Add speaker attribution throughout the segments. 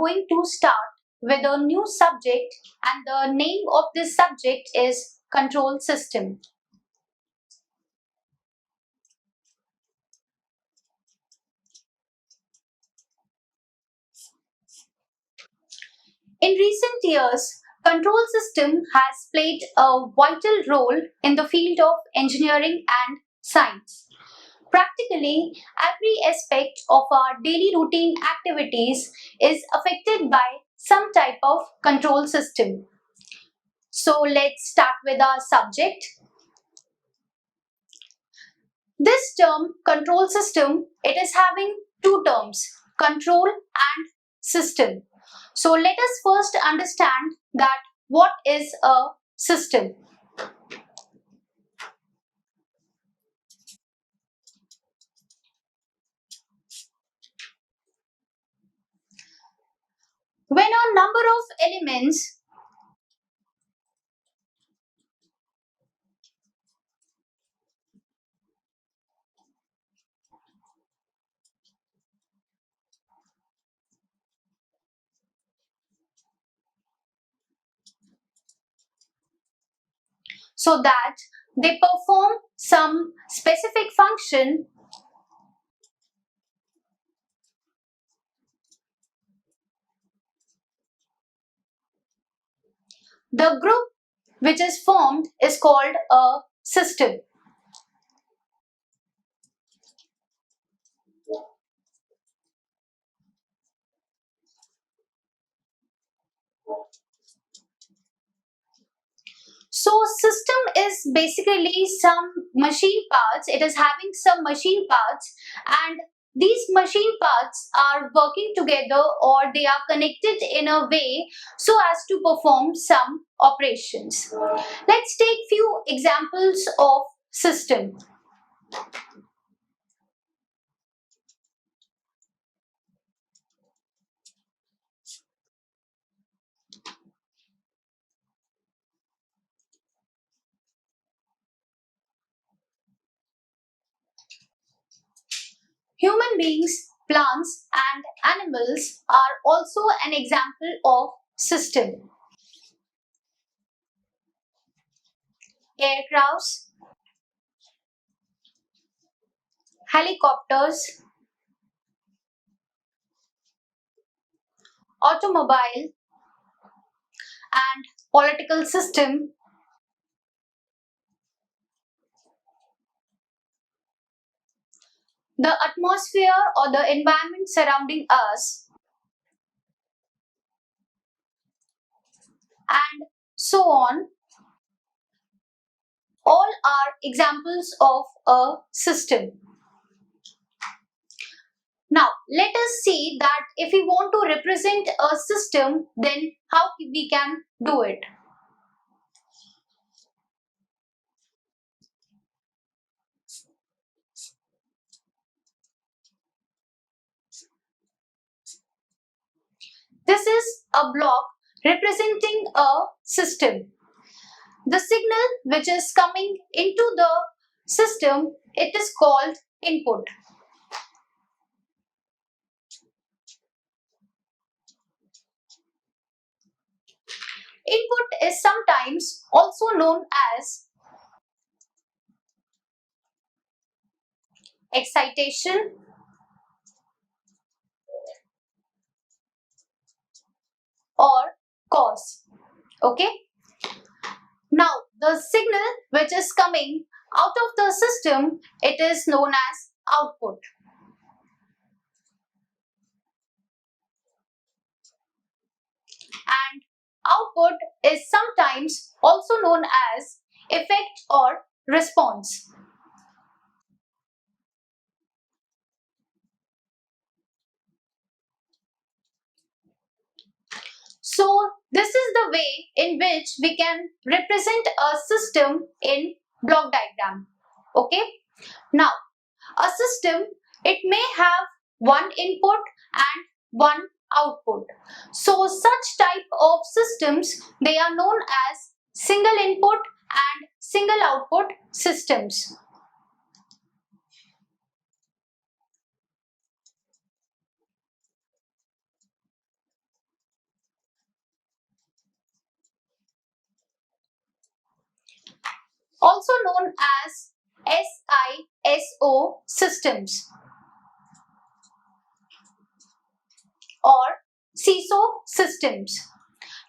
Speaker 1: going to start with a new subject, and the name of this subject is control system. In recent years, control system has played a vital role in the field of engineering and science. Practically every aspect of our daily routine activities is affected by some type of control system. So let's start with our subject. This term control system, it is having two terms, control and system. So let us first understand that what is a system. When a number of elements so that they perform some specific function, the group which is formed is called a system. So system is basically some machine parts. It is having some machine parts, and these machine parts are working together or they are connected in a way so as to perform some operations. Let's take few examples of system. Human beings, plants and animals are also an example of system. Aircrafts, helicopters, automobile and political system, the atmosphere or the environment surrounding us, and so on, all are examples of a system. Now, let us see that if we want to represent a system, then how we can do it. This is a block representing a system. The signal which is coming into the system, it is called input. Input is sometimes also known as excitation or cause. Okay. Now, the signal which is coming out of the system, it is known as output. And output is sometimes also known as effect or response. So, this is the way in which we can represent a system in block diagram. Okay. Now, a system, it may have one input and one output. So, such type of systems, they are known as single input and single output systems. also known as SISO systems or CISO systems.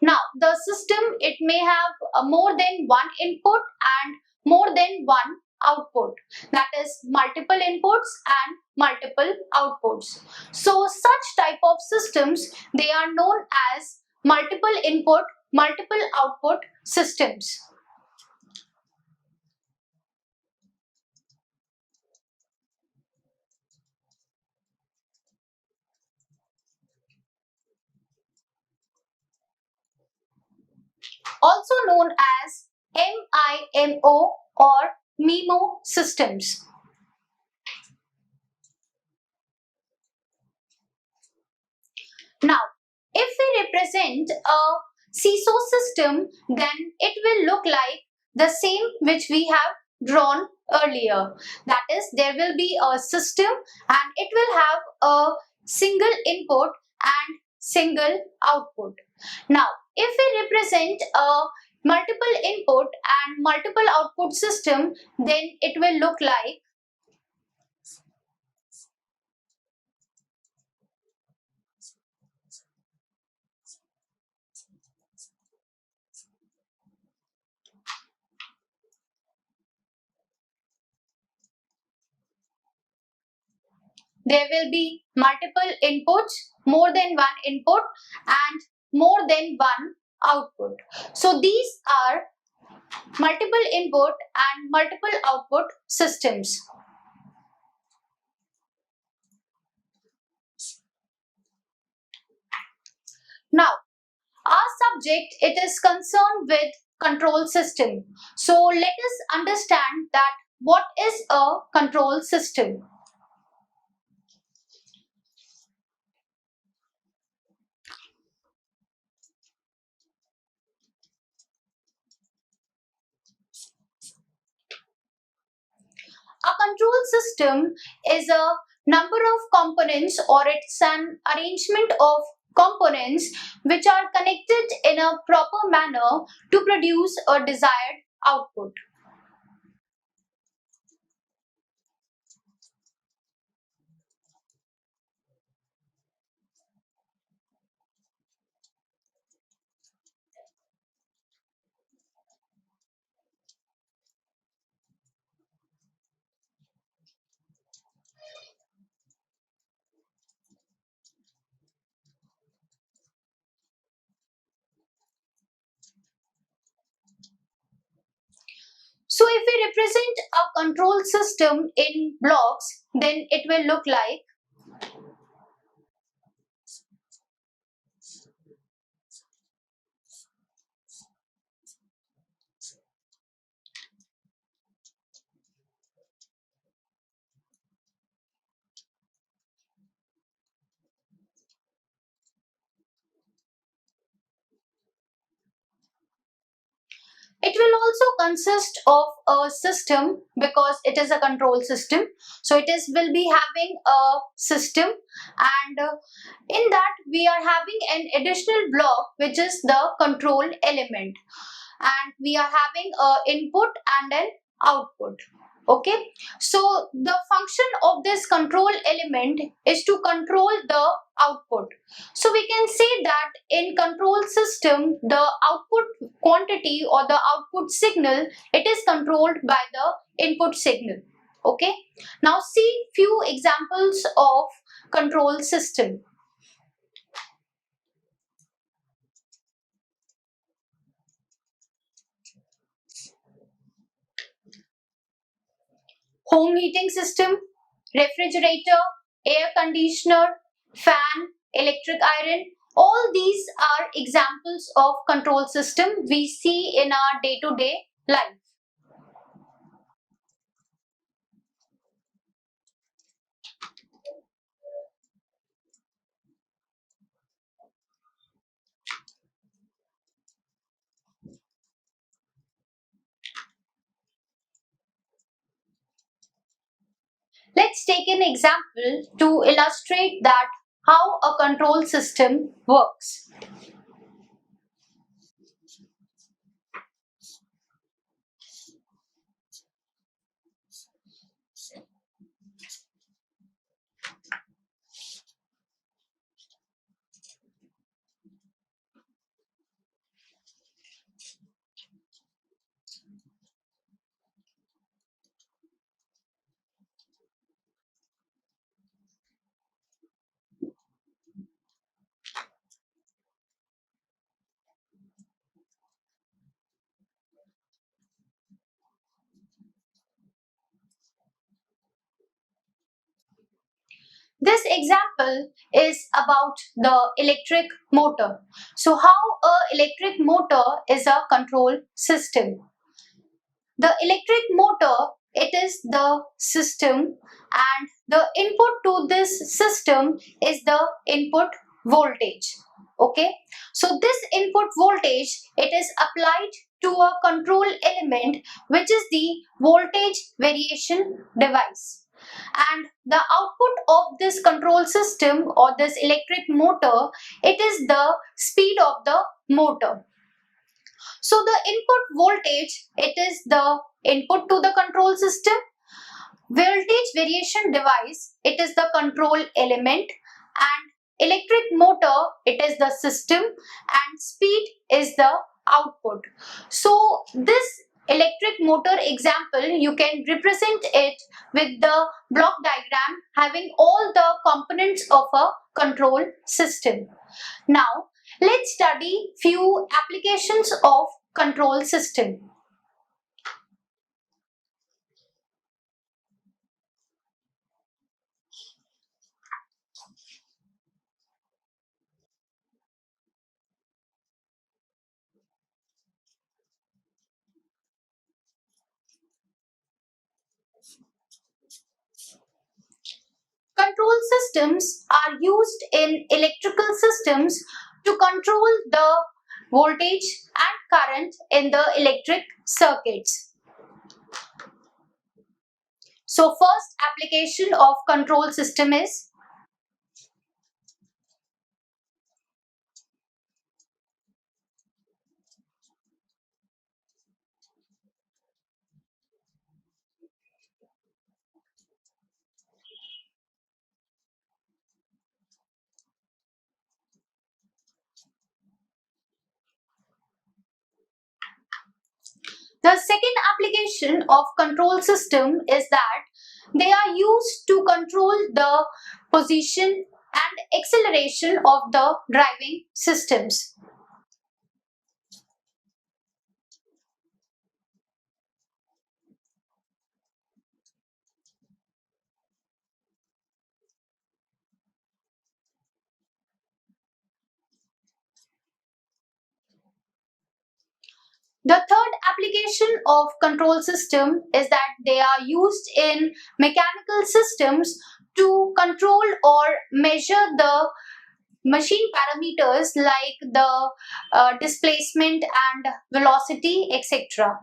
Speaker 1: Now, the system, it may have more than one input and more than one output. That is multiple inputs and multiple outputs. So, such type of systems, they are known as multiple input, multiple output systems. Also known as MIMO or MIMO systems. Now, if we represent a CISO system, then it will look like the same which we have drawn earlier. That is, there will be a system and it will have a single input and single output. Now, if we represent a multiple input and multiple output system, then it will look like there will be multiple inputs, more than one input and more than one output. So these are multiple input and multiple output systems. Now, our subject, it is concerned with control system. So let us understand that what is a control system. A control system is a number of components or it's an arrangement of components which are connected in a proper manner to produce a desired output. So if we represent a control system in blocks, then it will look like it will also consist of a system because it is a control system. So it is will be having a system and in that we are having an additional block which is the control element and we are having a input and an output. Okay, so the function of this control element is to control the output. So we can say that in control system the output quantity or the output signal, it is controlled by the input signal. Okay, now see few examples of control system. Home heating system, refrigerator, air conditioner, fan, electric iron. All these are examples of control system we see in our day-to-day life. Let's take an example to illustrate that how a control system works. This example is about the electric motor. So how a electric motor is a control system. The electric motor, it is the system, and the input to this system is the input voltage. Okay, so this input voltage, it is applied to a control element, which is the voltage variation device, and the output of this control system or this electric motor, it is the speed of the motor. So the input voltage, it is the input to the control system. Voltage variation device, it is the control element, and electric motor, it is the system, and speed is the output. So this electric motor example, you can represent it with the block diagram having all the components of a control system. Now let's study few applications of control system. Control systems are used in electrical systems to control the voltage and current in the electric circuits. So first application of control system is the second application of control system is that they are used to control the position and acceleration of the driving systems. The third application of control system is that they are used in mechanical systems to control or measure the machine parameters like the displacement and velocity, etc.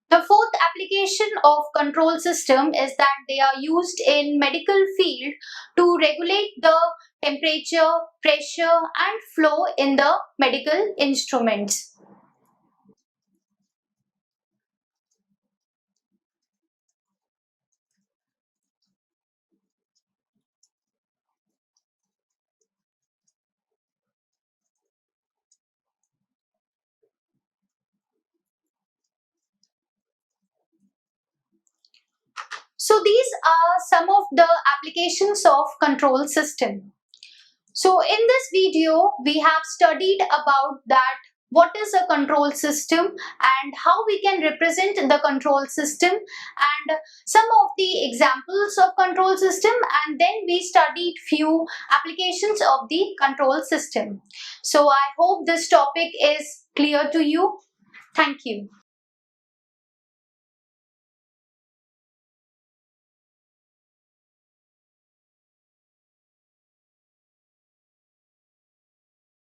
Speaker 1: The fourth application of control system is that they are used in medical field to regulate the temperature, pressure and flow in the medical instruments. So these are some of the applications of control system. So in this video, we have studied about that what is a control system and how we can represent the control system and some of the examples of control system, and then we studied few applications of the control system. So I hope this topic is clear to you. Thank you.